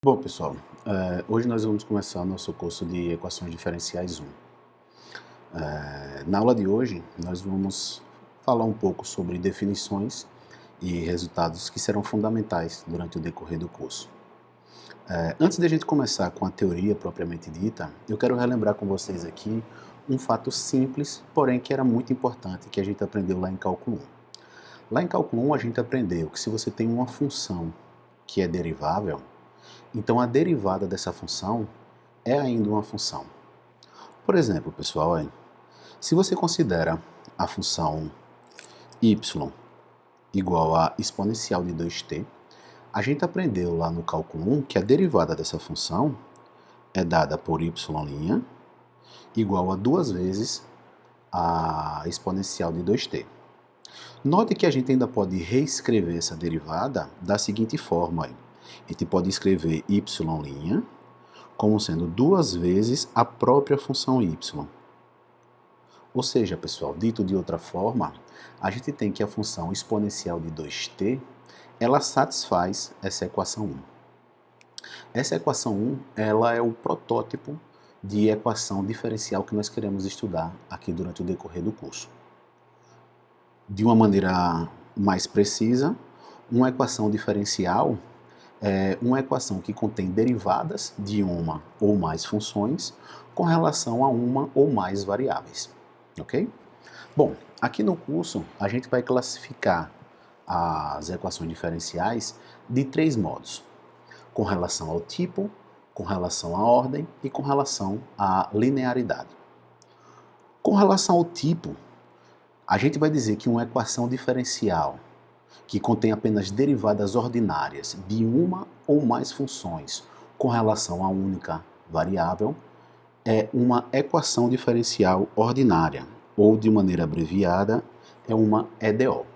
Bom, pessoal, hoje nós vamos começar nosso curso de Equações Diferenciais 1. Na aula de hoje, nós vamos falar um pouco sobre definições e resultados que serão fundamentais durante o decorrer do curso. Antes de a gente começar com a teoria propriamente dita, eu quero relembrar com vocês aqui um fato simples, porém que era muito importante, que a gente aprendeu lá em Cálculo 1. Lá em Cálculo 1 a gente aprendeu que se você tem uma função que é derivável, então a derivada dessa função é ainda uma função. Por exemplo, pessoal, se você considera a função y igual a exponencial de 2t, a gente aprendeu lá no cálculo 1 que a derivada dessa função é dada por y' igual a 2 vezes a exponencial de 2t. Note que a gente ainda pode reescrever essa derivada da seguinte forma. A gente pode escrever y' como sendo 2 vezes a própria função y. Ou seja, pessoal, dito de outra forma, a gente tem que a função exponencial de 2t, ela satisfaz essa equação 1. Essa equação 1, ela é o protótipo de equação diferencial que nós queremos estudar aqui durante o decorrer do curso. De uma maneira mais precisa, uma equação diferencial é uma equação que contém derivadas de uma ou mais funções com relação a uma ou mais variáveis, ok? Bom, aqui no curso a gente vai classificar as equações diferenciais de 3 modos: com relação ao tipo, com relação à ordem e com relação à linearidade. Com relação ao tipo, a gente vai dizer que uma equação diferencial que contém apenas derivadas ordinárias de uma ou mais funções com relação a única variável é uma equação diferencial ordinária, ou de maneira abreviada, é uma EDO.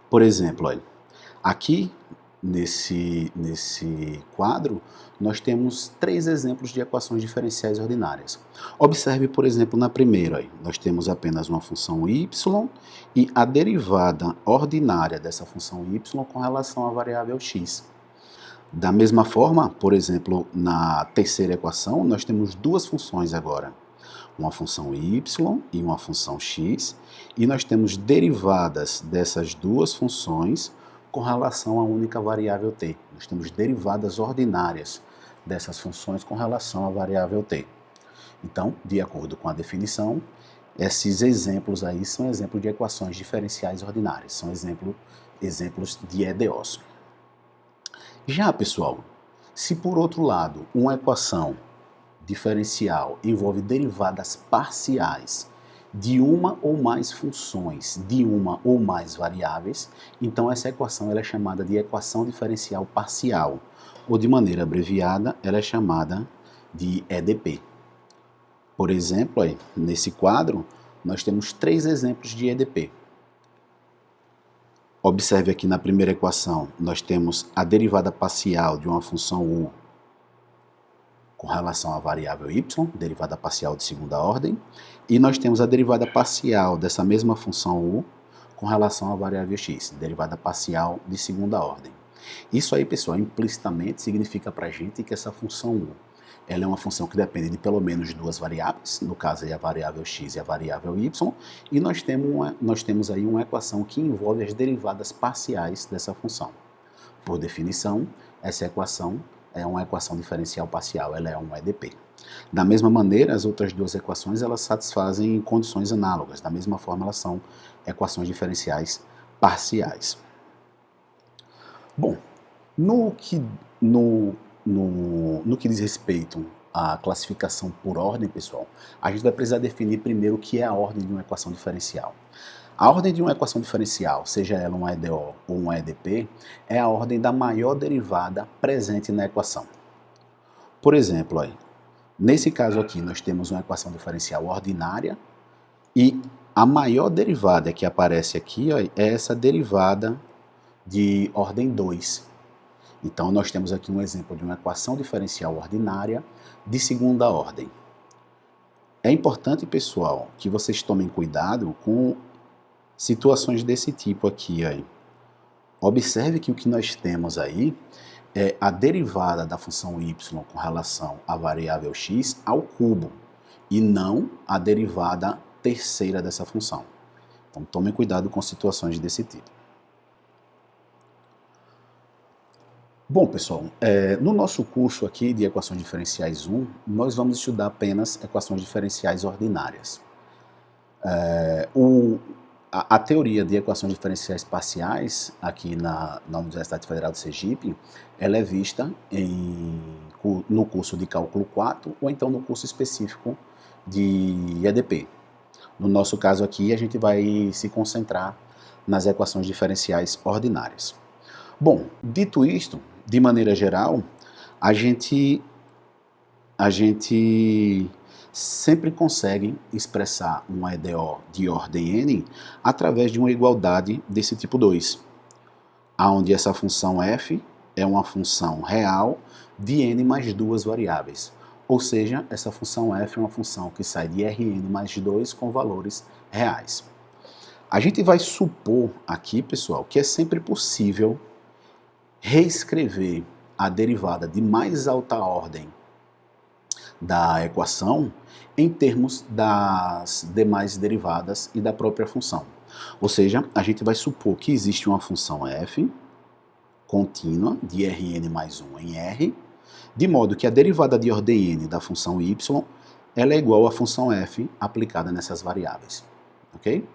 Por exemplo, aqui nesse quadro, nós temos 3 exemplos de equações diferenciais ordinárias. Observe, por exemplo, na primeira, nós temos apenas uma função y e a derivada ordinária dessa função y com relação à variável x. Da mesma forma, por exemplo, na terceira equação, nós temos 2 funções agora. Uma função y e uma função x, e nós temos derivadas dessas 2 funções com relação à única variável t. Nós temos derivadas ordinárias dessas funções com relação à variável t. Então, de acordo com a definição, esses exemplos aí são exemplos de equações diferenciais ordinárias, são exemplos de EDOs. Já, pessoal, se por outro lado uma equação diferencial envolve derivadas parciais de uma ou mais funções, de uma ou mais variáveis, então essa equação ela é chamada de equação diferencial parcial, ou de maneira abreviada, ela é chamada de EDP. Por exemplo, nesse quadro, nós temos 3 exemplos de EDP. Observe aqui na primeira equação, nós temos a derivada parcial de uma função u com relação à variável y, derivada parcial de segunda ordem, e nós temos a derivada parcial dessa mesma função u com relação à variável x, derivada parcial de segunda ordem. Isso aí, pessoal, implicitamente significa para a gente que essa função u ela é uma função que depende de pelo menos 2 variáveis, no caso aí a variável x e a variável y, e nós temos aí uma equação que envolve as derivadas parciais dessa função. Por definição, essa equação é uma equação diferencial parcial, ela é um EDP. Da mesma maneira, as outras 2 equações elas satisfazem condições análogas, da mesma forma elas são equações diferenciais parciais. Bom, no que diz respeito à classificação por ordem, pessoal, a gente vai precisar definir primeiro o que é a ordem de uma equação diferencial. A ordem de uma equação diferencial, seja ela um EDO ou um EDP, é a ordem da maior derivada presente na equação. Por exemplo, nesse caso aqui nós temos uma equação diferencial ordinária e a maior derivada que aparece aqui é essa derivada de ordem 2. Então nós temos aqui um exemplo de uma equação diferencial ordinária de segunda ordem. É importante, pessoal, que vocês tomem cuidado com situações desse tipo aqui. Observe que o que nós temos aí é a derivada da função y com relação à variável x ao cubo, e não a derivada terceira dessa função. Então tomem cuidado com situações desse tipo. Bom, pessoal, no nosso curso aqui de Equações Diferenciais 1, nós vamos estudar apenas equações diferenciais ordinárias. A teoria de equações diferenciais parciais, aqui na Universidade Federal de Sergipe, ela é vista no curso de Cálculo 4 ou então no curso específico de EDP. No nosso caso aqui, a gente vai se concentrar nas equações diferenciais ordinárias. Bom, dito isto, de maneira geral, a gente sempre consegue expressar uma EDO de ordem n através de uma igualdade desse tipo 2, onde essa função f é uma função real de n mais duas variáveis. Ou seja, essa função f é uma função que sai de Rn mais 2 com valores reais. A gente vai supor aqui, pessoal, que é sempre possível reescrever a derivada de mais alta ordem da equação em termos das demais derivadas e da própria função. Ou seja, a gente vai supor que existe uma função f contínua de Rn mais 1 em R, de modo que a derivada de ordem n da função y ela é igual à função f aplicada nessas variáveis. Ok?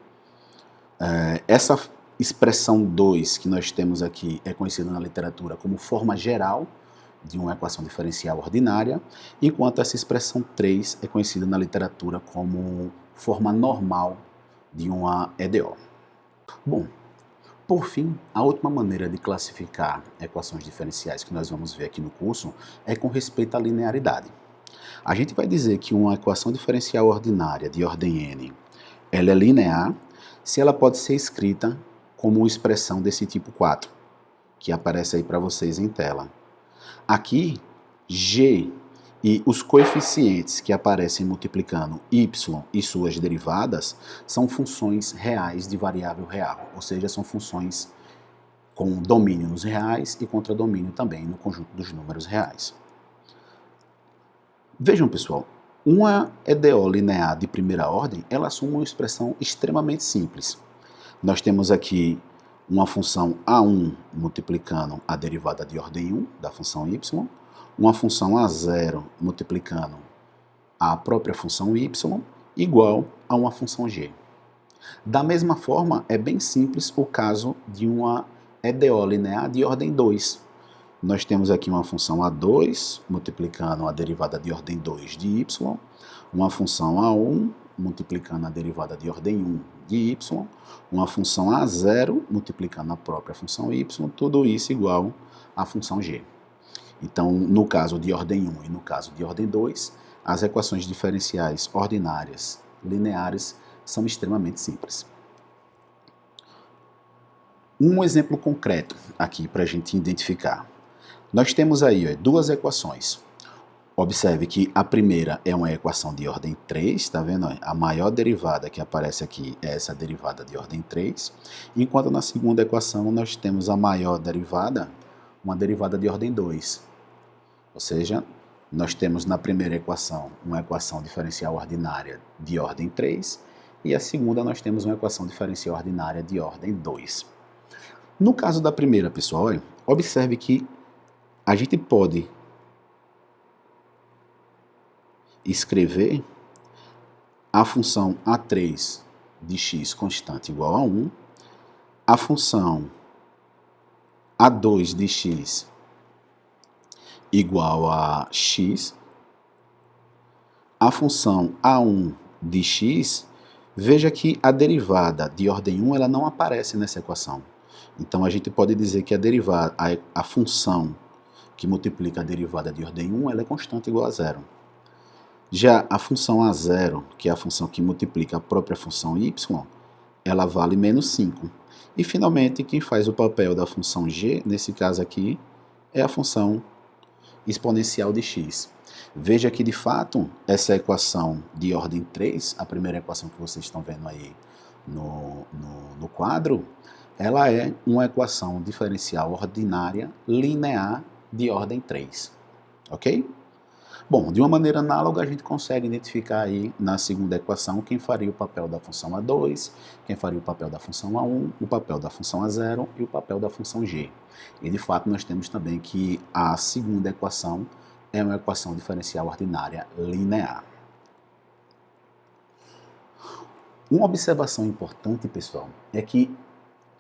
Essa expressão 2 que nós temos aqui é conhecida na literatura como forma geral de uma equação diferencial ordinária, enquanto essa expressão 3 é conhecida na literatura como forma normal de uma EDO. Bom, por fim, a última maneira de classificar equações diferenciais que nós vamos ver aqui no curso é com respeito à linearidade. A gente vai dizer que uma equação diferencial ordinária de ordem n ela é linear se ela pode ser escrita como uma expressão desse tipo 4, que aparece aí para vocês em tela. Aqui, g e os coeficientes que aparecem multiplicando y e suas derivadas são funções reais de variável real, ou seja, são funções com domínio nos reais e contradomínio também no conjunto dos números reais. Vejam, pessoal, uma EDO linear de primeira ordem, ela assume uma expressão extremamente simples. Nós temos aqui uma função a1 multiplicando a derivada de ordem 1 da função y, uma função a0 multiplicando a própria função y, igual a uma função g. Da mesma forma, é bem simples o caso de uma EDO linear de ordem 2. Nós temos aqui uma função a2 multiplicando a derivada de ordem 2 de y, uma função a1 multiplicando a derivada de ordem 1 de y, uma função a0 multiplicando a própria função y, tudo isso igual à função g. Então, no caso de ordem 1 e no caso de ordem 2, as equações diferenciais ordinárias lineares são extremamente simples. Um exemplo concreto aqui para a gente identificar. Nós temos aí duas equações. Observe que a primeira é uma equação de ordem 3, está vendo? A maior derivada que aparece aqui é essa derivada de ordem 3, enquanto na segunda equação nós temos a maior derivada, uma derivada de ordem 2. Ou seja, nós temos na primeira equação uma equação diferencial ordinária de ordem 3, e a segunda nós temos uma equação diferencial ordinária de ordem 2. No caso da primeira, pessoal, observe que a gente pode escrever a função a3 de x constante igual a 1, a função a2 de x igual a x, a função a1 de x, veja que a derivada de ordem 1 ela não aparece nessa equação. Então a gente pode dizer que a função que multiplica a derivada de ordem 1 ela é constante igual a zero. Já a função a0, que é a função que multiplica a própria função y, ela vale menos 5. E finalmente, quem faz o papel da função g, nesse caso aqui, é a função exponencial de x. Veja que, de fato, essa equação de ordem 3, a primeira equação que vocês estão vendo aí no quadro, ela é uma equação diferencial ordinária linear de ordem 3, ok? Bom, de uma maneira análoga, a gente consegue identificar aí na segunda equação quem faria o papel da função A2, quem faria o papel da função A1, o papel da função A0 e o papel da função G. E, de fato, nós temos também que a segunda equação é uma equação diferencial ordinária linear. Uma observação importante, pessoal, é que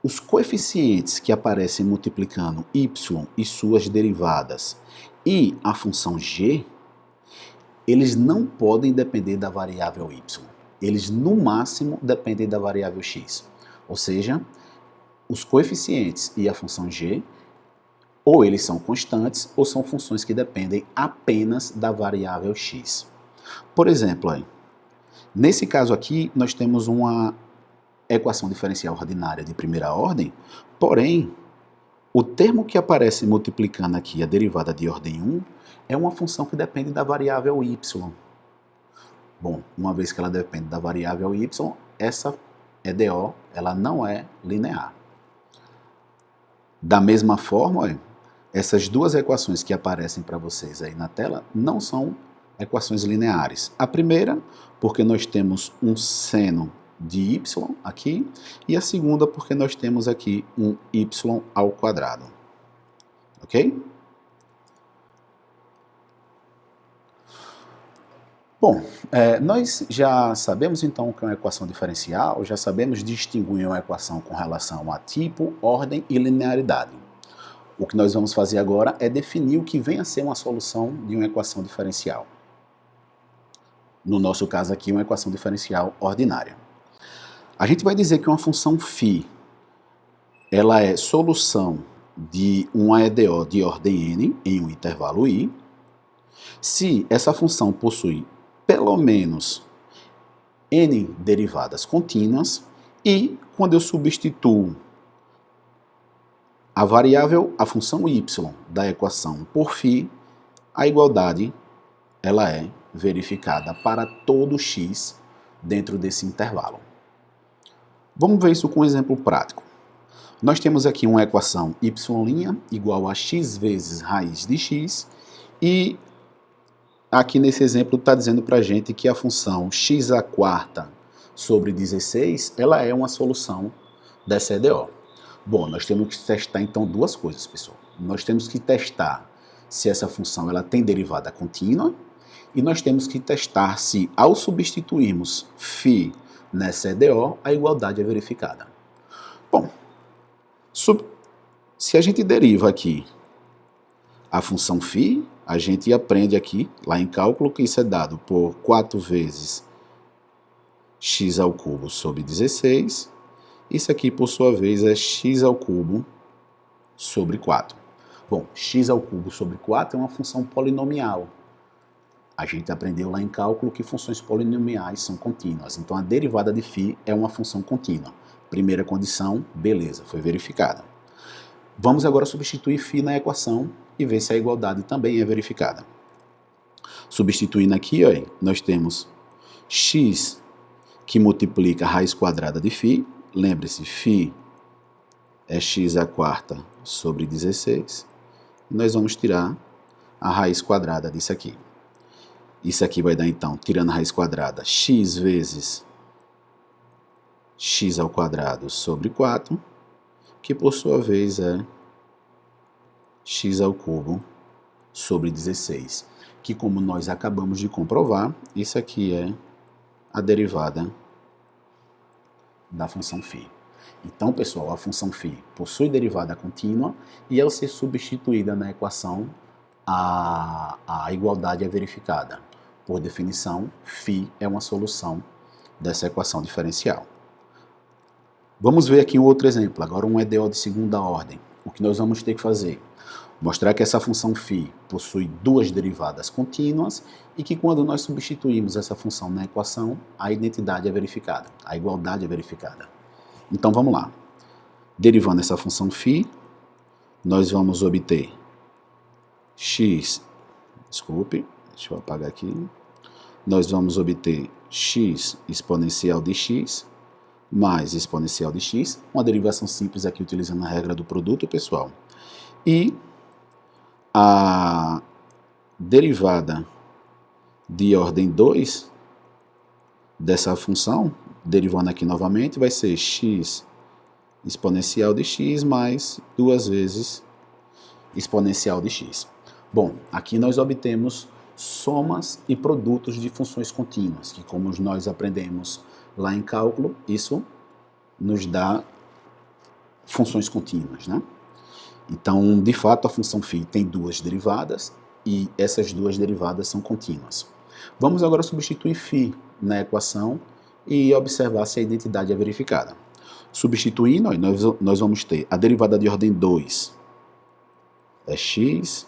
os coeficientes que aparecem multiplicando y e suas derivadas e a função g, eles não podem depender da variável y. Eles, no máximo, dependem da variável x. Ou seja, os coeficientes e a função g, ou eles são constantes, ou são funções que dependem apenas da variável x. Por exemplo, aí, nesse caso aqui, nós temos uma equação diferencial ordinária de primeira ordem, porém, o termo que aparece multiplicando aqui a derivada de ordem 1 é uma função que depende da variável y. Bom, uma vez que ela depende da variável y, essa EDO ela não é linear. Da mesma forma, essas duas equações que aparecem para vocês aí na tela não são equações lineares. A primeira, porque nós temos um seno de y aqui, e a segunda porque nós temos aqui um y ao quadrado. Ok? Bom, nós já sabemos então o que é uma equação diferencial, já sabemos distinguir uma equação com relação a tipo, ordem e linearidade. O que nós vamos fazer agora é definir o que vem a ser uma solução de uma equação diferencial. No nosso caso aqui, uma equação diferencial ordinária. A gente vai dizer que uma função φ, ela é solução de uma EDO de ordem n em um intervalo i, se essa função possui pelo menos n derivadas contínuas e quando eu substituo a variável, a função y da equação por φ, a igualdade ela é verificada para todo x dentro desse intervalo. Vamos ver isso com um exemplo prático. Nós temos aqui uma equação y' igual a x vezes raiz de x e aqui nesse exemplo está dizendo para a gente que a função x² sobre 16 ela é uma solução dessa EDO. Bom, nós temos que testar então duas coisas, pessoal. Nós temos que testar se essa função ela tem derivada contínua e nós temos que testar se ao substituirmos φ nessa EDO a igualdade é verificada. Bom, se a gente deriva aqui a função φ, a gente aprende aqui, lá em cálculo, que isso é dado por 4 vezes x² sobre 16. Isso aqui, por sua vez, é x³ sobre 4. Bom, x³ sobre 4 é uma função polinomial. A gente aprendeu lá em cálculo que funções polinomiais são contínuas. Então, a derivada de φ é uma função contínua. Primeira condição, beleza, foi verificada. Vamos agora substituir φ na equação e ver se a igualdade também é verificada. Substituindo aqui, ó, nós temos x que multiplica a raiz quadrada de φ. Lembre-se, φ é x² sobre 16. E nós vamos tirar a raiz quadrada disso aqui. Isso aqui vai dar, então, tirando a raiz quadrada, x vezes x² sobre 4, que por sua vez é x³ sobre 16, que como nós acabamos de comprovar, isso aqui é a derivada da função φ. Então, pessoal, a função φ possui derivada contínua e ao ser substituída na equação, a igualdade é verificada. Por definição, φ é uma solução dessa equação diferencial. Vamos ver aqui um outro exemplo, agora um EDO de segunda ordem. O que nós vamos ter que fazer? Mostrar que essa função φ possui duas derivadas contínuas e que quando nós substituímos essa função na equação, a identidade é verificada, a igualdade é verificada. Então vamos lá. Derivando essa função φ, nós vamos obter deixa eu apagar aqui. Nós vamos obter x exponencial de x mais exponencial de x, uma derivação simples aqui utilizando a regra do produto, pessoal. E a derivada de ordem 2 dessa função, derivando aqui novamente, vai ser x exponencial de x mais 2 vezes exponencial de x. Bom, aqui nós obtemos somas e produtos de funções contínuas, que como nós aprendemos lá em cálculo, isso nos dá funções contínuas, né? Então, de fato, a função φ tem duas derivadas e essas duas derivadas são contínuas. Vamos agora substituir φ na equação e observar se a identidade é verificada. Substituindo, nós vamos ter a derivada de ordem 2 é x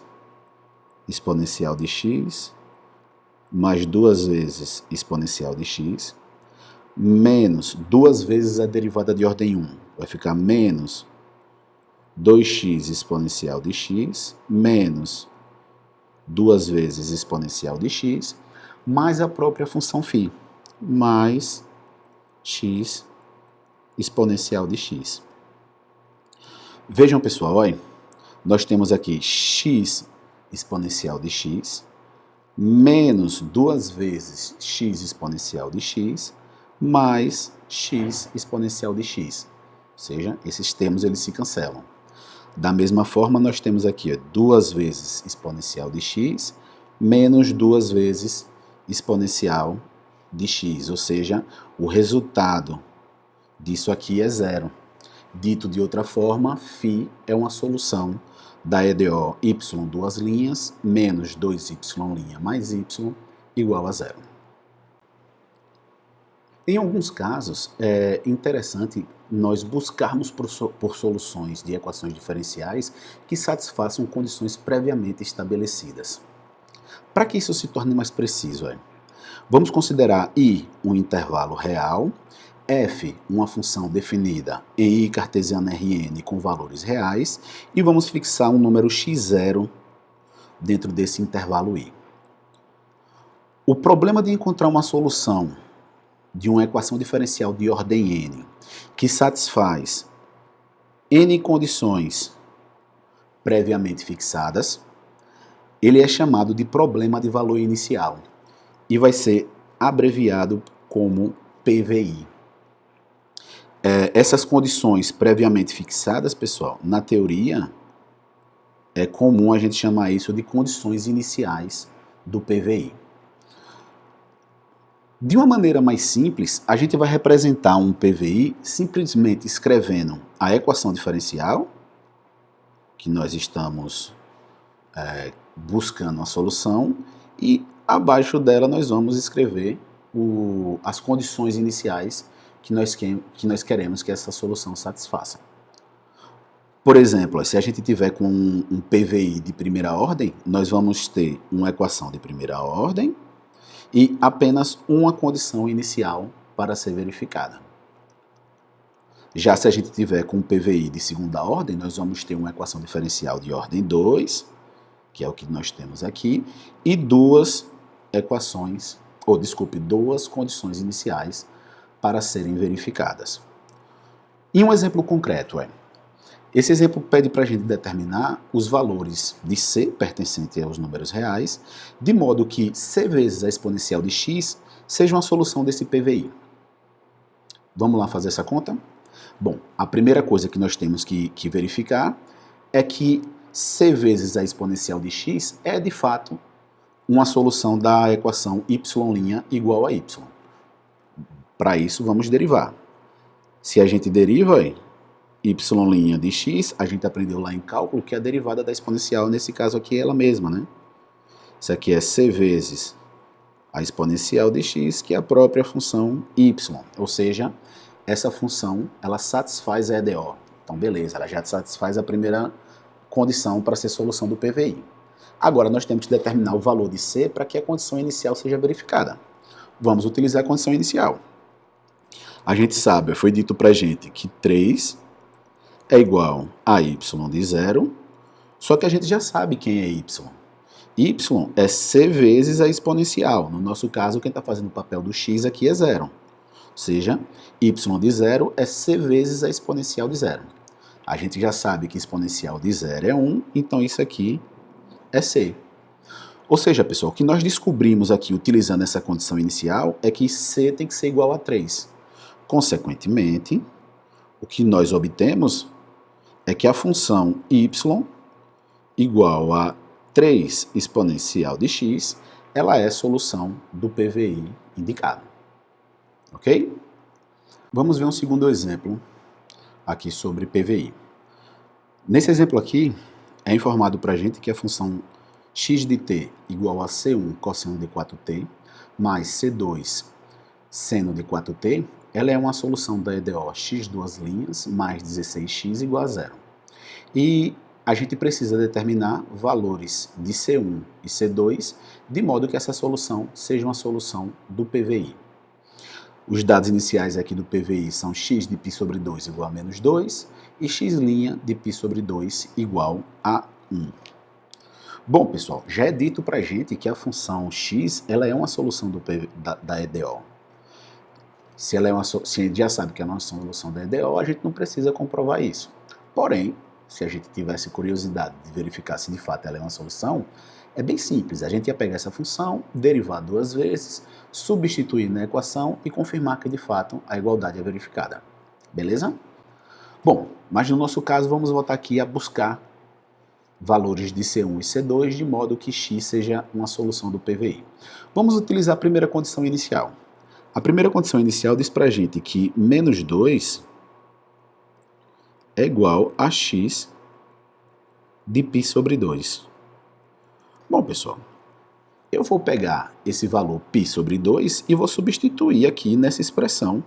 exponencial de x mais 2 vezes exponencial de x menos 2 vezes a derivada de ordem 1. Vai ficar menos 2x exponencial de x menos 2 vezes exponencial de x mais a própria função φ mais x exponencial de x. Vejam, pessoal, olha, nós temos aqui x exponencial de x menos 2 vezes x exponencial de x mais x exponencial de x. Ou seja, esses termos eles se cancelam. Da mesma forma, nós temos aqui 2 vezes exponencial de x menos 2 vezes exponencial de x. Ou seja, o resultado disso aqui é zero. Dito de outra forma, φ é uma solução da EDO y duas linhas menos 2y' mais y igual a zero. Em alguns casos, é interessante nós buscarmos por soluções de equações diferenciais que satisfaçam condições previamente estabelecidas. Para que isso se torne mais preciso, vamos considerar I um intervalo real, f uma função definida em I cartesiana Rn com valores reais e vamos fixar um número x0 dentro desse intervalo I. O problema de encontrar uma solução de uma equação diferencial de ordem n que satisfaz n condições previamente fixadas, ele é chamado de problema de valor inicial e vai ser abreviado como PVI. Essas condições previamente fixadas, pessoal, na teoria é comum a gente chamar isso de condições iniciais do PVI. De uma maneira mais simples, a gente vai representar um PVI simplesmente escrevendo a equação diferencial, que nós estamos buscando a solução, e abaixo dela nós vamos escrever as condições iniciais que nós queremos que essa solução satisfaça. Por exemplo, se a gente tiver com um PVI de primeira ordem, nós vamos ter uma equação de primeira ordem e apenas uma condição inicial para ser verificada. Já se a gente tiver com um PVI de segunda ordem, nós vamos ter uma equação diferencial de ordem 2, que é o que nós temos aqui, e duas condições iniciais para serem verificadas. E um exemplo concreto esse exemplo pede para a gente determinar os valores de C pertencentes aos números reais, de modo que C vezes a exponencial de x seja uma solução desse PVI. Vamos lá fazer essa conta? Bom, a primeira coisa que nós temos que verificar é que C vezes a exponencial de x é, de fato, uma solução da equação y' igual a y. Para isso, vamos derivar. Se a gente deriva y' de x, a gente aprendeu lá em cálculo que a derivada da exponencial, nesse caso aqui, é ela mesma, né? Isso aqui é c vezes a exponencial de x, que é a própria função y. Ou seja, essa função, ela satisfaz a EDO. Então, beleza, ela já satisfaz a primeira condição para ser solução do PVI. Agora, nós temos que determinar o valor de c para que a condição inicial seja verificada. Vamos utilizar a condição inicial. A gente sabe, foi dito para a gente que 3 é igual a y de 0, só que a gente já sabe quem é y. Y é c vezes a exponencial. No nosso caso, quem está fazendo o papel do x aqui é 0. Ou seja, y de 0 é c vezes a exponencial de 0. A gente já sabe que exponencial de 0 é 1, então isso aqui é C. Ou seja, pessoal, o que nós descobrimos aqui utilizando essa condição inicial é que C tem que ser igual a 3. Consequentemente, o que nós obtemos é que a função y igual a 3 exponencial de x, ela é solução do PVI indicado. Ok? Vamos ver um segundo exemplo aqui sobre PVI. Nesse exemplo aqui, é informado para a gente que a função x de t igual a C1 cosseno de 4t mais C2 seno de 4t, ela é uma solução da EDO x duas linhas mais 16x igual a zero. E a gente precisa determinar valores de C1 e C2 de modo que essa solução seja uma solução do PVI. Os dados iniciais aqui do PVI são x de π sobre 2 igual a menos 2 e x' de π sobre 2 igual a 1. Bom, pessoal, já é dito para a gente que a função x ela é uma solução da EDO. Se a gente já sabe que é uma solução da EDO, a gente não precisa comprovar isso. Porém, se a gente tivesse curiosidade de verificar se de fato ela é uma solução, é bem simples. A gente ia pegar essa função, derivar duas vezes, substituir na equação e confirmar que de fato a igualdade é verificada. Beleza? Bom, mas no nosso caso vamos voltar aqui a buscar valores de C1 e C2 de modo que x seja uma solução do PVI. Vamos utilizar a primeira condição inicial. A primeira condição inicial diz pra gente que menos 2 é igual a x de π sobre 2. Bom, pessoal, eu vou pegar esse valor π sobre 2 e vou substituir aqui nessa expressão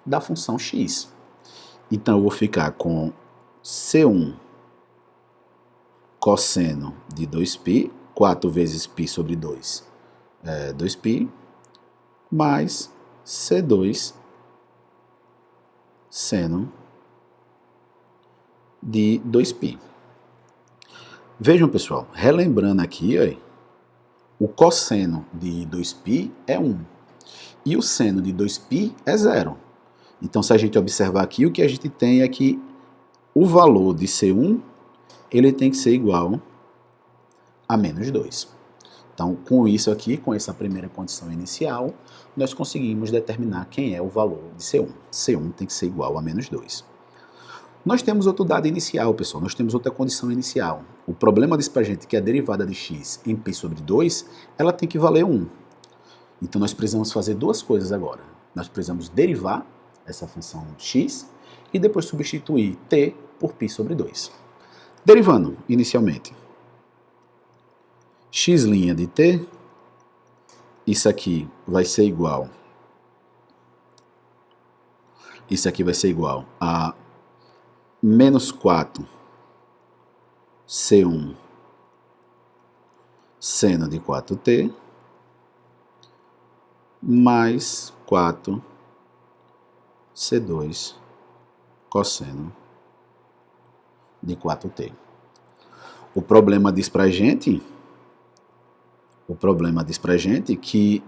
da função x. Então eu vou ficar com C1 cosseno de 2π, 4 vezes π sobre 2 é 2π, mais C2 seno de 2π. Vejam, pessoal, relembrando aqui, ó, o cosseno de 2π é 1 e o seno de 2π é 0. Então, se a gente observar aqui, o que a gente tem é que o valor de C1 ele tem que ser igual a menos 2. Então, com isso aqui, com essa primeira condição inicial, nós conseguimos determinar quem é o valor de C1. C1 tem que ser igual a menos 2. Nós temos outro dado inicial, pessoal. Nós temos outra condição inicial. O problema diz pra gente que a derivada de x em π sobre 2, ela tem que valer 1. Então, nós precisamos fazer duas coisas agora. Nós precisamos derivar essa função x e depois substituir t por π sobre 2. Derivando, inicialmente, x' de t, isso aqui vai ser igual a menos 4 C1 seno de 4t mais 4 C2 cosseno de 4t. O problema diz pra gente que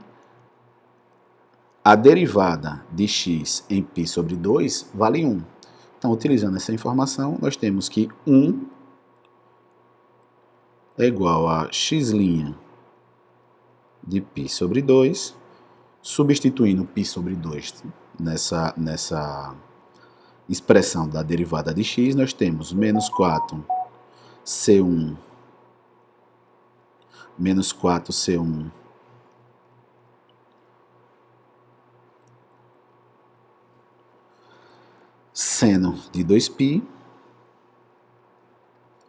a derivada de x em π sobre 2 vale 1. Então, utilizando essa informação, nós temos que 1 é igual a x' de π sobre 2, substituindo π sobre 2 nessa expressão da derivada de x, nós temos menos 4 C1 seno de 2π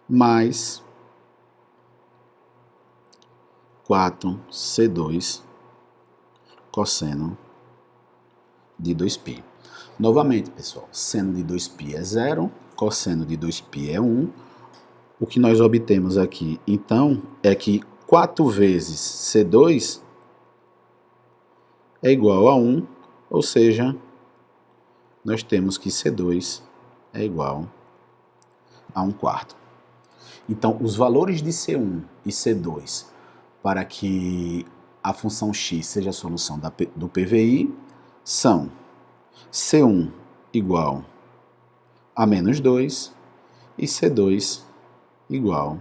mais 4 C2 cosseno de 2π. Novamente, pessoal, seno de 2π é 0, cosseno de 2π é 1. O que nós obtemos aqui, então, é que 4 vezes C2 é igual a 1, ou seja, nós temos que C2 é igual a 1/4. Então, os valores de C1 e C2 para que a função x seja a solução do PVI são C1 igual a menos 2 e C2 igual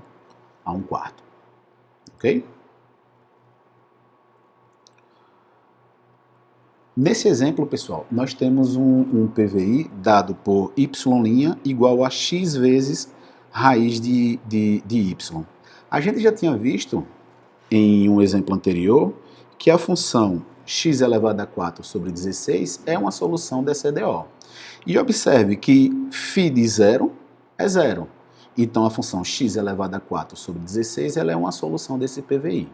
a 1/4. Ok? Nesse exemplo, pessoal, nós temos um PVI dado por y' igual a x vezes raiz de y. A gente já tinha visto em um exemplo anterior que a função x elevado a 4 sobre 16 é uma solução dessa EDO. E observe que φ de 0 é 0. Então a função x elevado a 4 sobre 16 ela é uma solução desse PVI.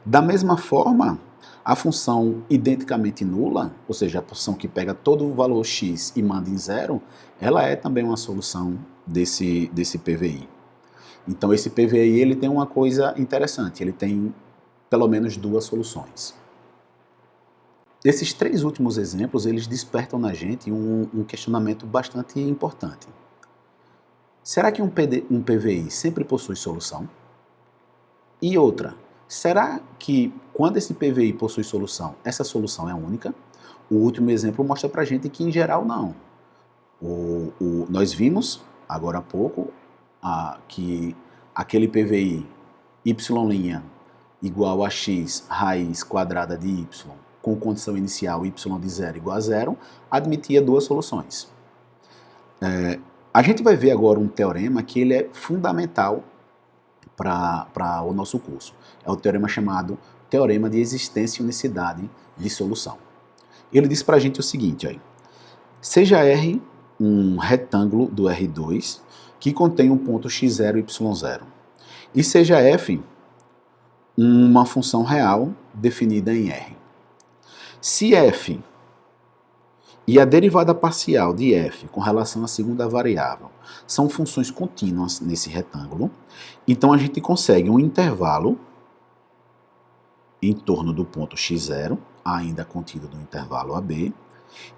Da mesma forma, a função identicamente nula, ou seja, a função que pega todo o valor x e manda em 0, ela é também uma solução desse PVI. Então esse PVI ele tem uma coisa interessante, ele tem pelo menos duas soluções. Esses três últimos exemplos, eles despertam na gente um questionamento bastante importante. Será que um PVI sempre possui solução? E outra, será que quando esse PVI possui solução, essa solução é única? O último exemplo mostra pra gente que em geral não. Nós vimos agora há pouco que aquele PVI y' igual a x raiz quadrada de y com condição inicial y de 0 igual a 0, admitia duas soluções. A gente vai ver agora um teorema que ele é fundamental para o nosso curso. É o teorema chamado Teorema de Existência e Unicidade de Solução. Ele diz para a gente o seguinte, ó, seja R um retângulo do R2 que contém um ponto x0 e y0, e seja f uma função real definida em R. Se f e a derivada parcial de f com relação à segunda variável são funções contínuas nesse retângulo, então a gente consegue um intervalo em torno do ponto x0, ainda contido no intervalo AB,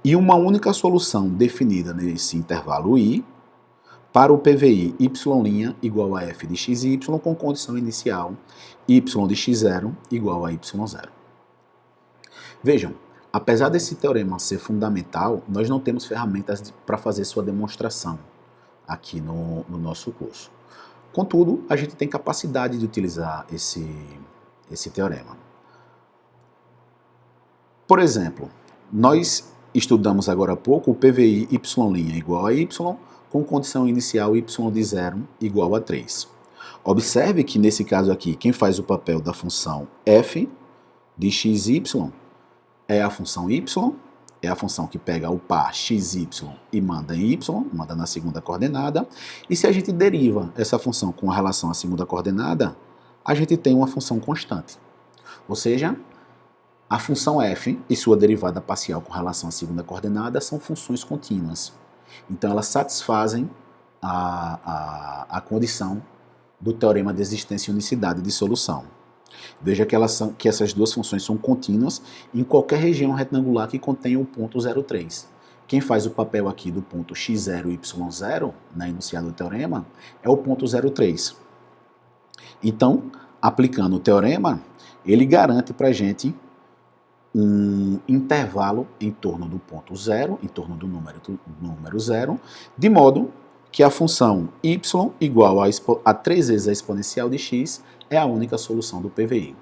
e uma única solução definida nesse intervalo I para o PVI y' igual a f de x e y com condição inicial y de x0 igual a y0. Vejam, apesar desse teorema ser fundamental, nós não temos ferramentas para fazer sua demonstração aqui no nosso curso. Contudo, a gente tem capacidade de utilizar esse teorema. Por exemplo, nós estudamos agora há pouco o PVI y' igual a y com condição inicial y de 0 igual a 3. Observe que nesse caso aqui, quem faz o papel da função f de xy é a função y, é a função que pega o par xy e manda em y, manda na segunda coordenada, e se a gente deriva essa função com relação à segunda coordenada, a gente tem uma função constante. Ou seja, a função f e sua derivada parcial com relação à segunda coordenada são funções contínuas. Então elas satisfazem a condição do teorema de existência e unicidade de solução. Veja que essas duas funções são contínuas em qualquer região retangular que contenha o ponto 0,3. Quem faz o papel aqui do ponto x0 e y0, na enunciado do teorema, é o ponto 0,3. Então, aplicando o teorema, ele garante para a gente um intervalo em torno do ponto 0, em torno do número 0, de modo que a função y igual a 3 vezes a exponencial de x é a única solução do PVI.